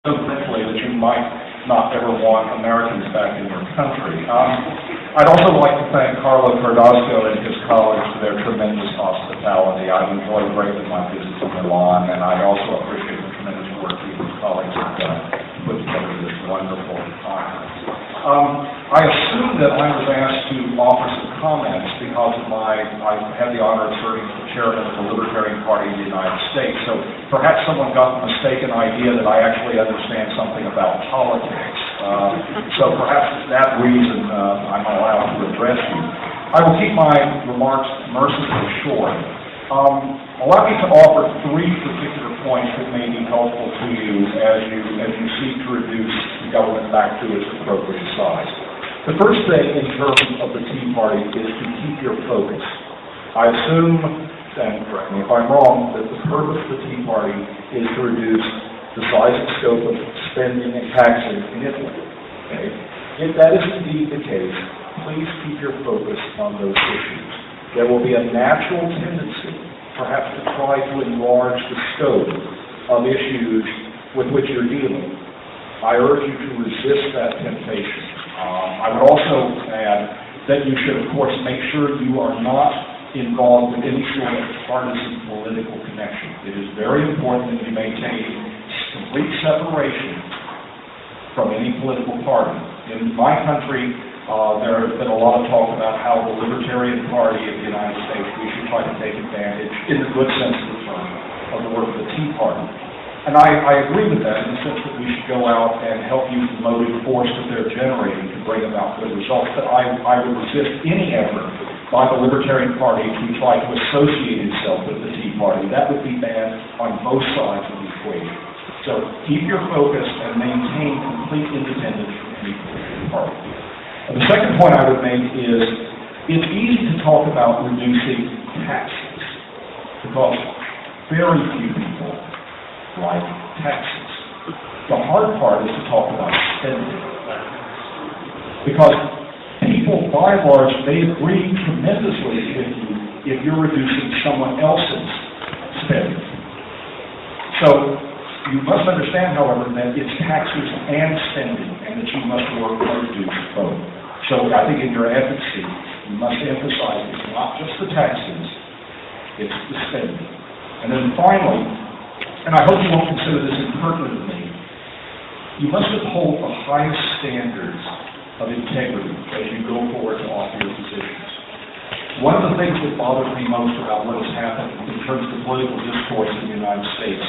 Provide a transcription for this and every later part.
so quickly that you might not ever want Americans back in your country. I'd also like to thank Carlo Cardasco and his colleagues for their tremendous hospitality. I've enjoyed greatly my visits to Milan, and I also appreciate the tremendous work you and colleagues have done to put together this wonderful conference. I assume that I was asked to offer some comments because I had the honor of serving as the chairman of the Libertarian Party of the United States. So perhaps someone got the mistaken idea that I actually understand something about politics. So perhaps for that reason I'm allowed to address you. I will keep my remarks mercifully short. Allow me to offer three particular points that may be helpful to you as you seek to reduce the government back to its appropriate size. The first thing in terms of the Tea Party is to keep your focus. I assume, and correct me if I'm wrong, that the purpose of the Tea Party is to reduce the size and scope of spending and taxing in Italy. Okay? If that is indeed the case, please keep your focus on those issues. There will be a natural tendency, perhaps, to try to enlarge the scope of issues with which you're dealing. I urge you to resist that temptation. I would also add that you should, of course, make sure you are not involved with any sort of partisan political connection. It is very important that you maintain complete separation from any political party. In my country, there has been a lot of talk about how the Libertarian Party of the United States, we should try to take advantage, in the good sense of the term, of the work of the Tea Party. And I agree with that in the sense that we should go out and help use the motive force that they're generating to bring about good results. But I would resist any effort by the Libertarian Party to try to associate itself with the Tea Party. That would be bad on both sides of the equation. So keep your focus and maintain complete independence from any political party. The second point I would make is it's easy to talk about reducing taxes because very few people like taxes. The hard part is to talk about spending because people, by and large, they agree tremendously with you if you're reducing someone else's spending. So you must understand, however, that it's taxes and spending and that you must work to reduce both. So I think in your advocacy, you must emphasize it's not just the taxes, it's the spending. And then finally, and I hope you won't consider this impertinent of me, you must uphold the highest standards of integrity as you go forward to offer your positions. One of the things that bothers me most about what has happened in terms of the political discourse in the United States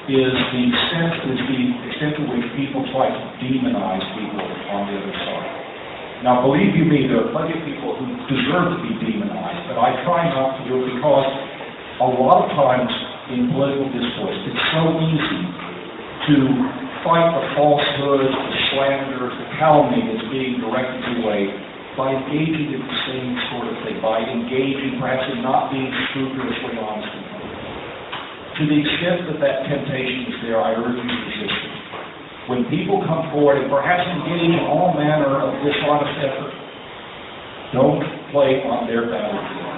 is the extent to which people try to demonize people on the other side. Now, believe you me, there are plenty of people who deserve to be demonized, but I try not to do it because a lot of times in political discourse, it's so easy to fight the falsehoods, the slanders, the calumny that's being directed your way by engaging in the same sort of thing, by engaging perhaps in not being scrupulously honest with them. To the extent that that temptation is there, I urge you to resist it. When people come forward and perhaps engage in all manner of dishonest effort, don't play on their battlefield.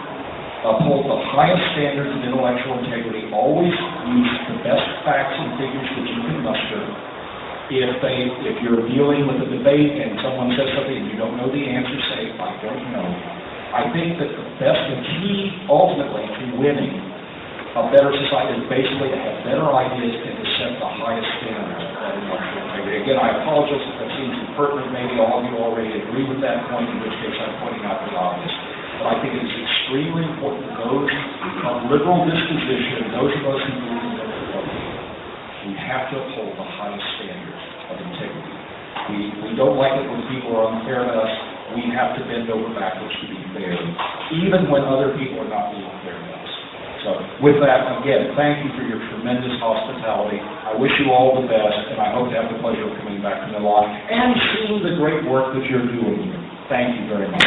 Uphold the highest standards of intellectual integrity. Always use the best facts and figures that you can muster. If you're dealing with a debate and someone says something and you don't know the answer, say, I don't know. I think that the best and key, ultimately, to winning a better society is basically to have better ideas and to set the highest standards of that intellectual integrity. Again, I apologize if that seems impertinent. Maybe all of you already agree with that point, in which case I'm pointing out the obvious. But I think it is extremely important that those of liberal disposition, those of us who believe in liberty, we have to uphold the highest standards of integrity. We don't like it when people are unfair to us. We have to bend over backwards to be fair, even when other people are not being fair to us. So with that, again, thank you for your tremendous hospitality. I wish you all the best, and I hope to have the pleasure of coming back to Milan and seeing the great work that you're doing here. Thank you very much.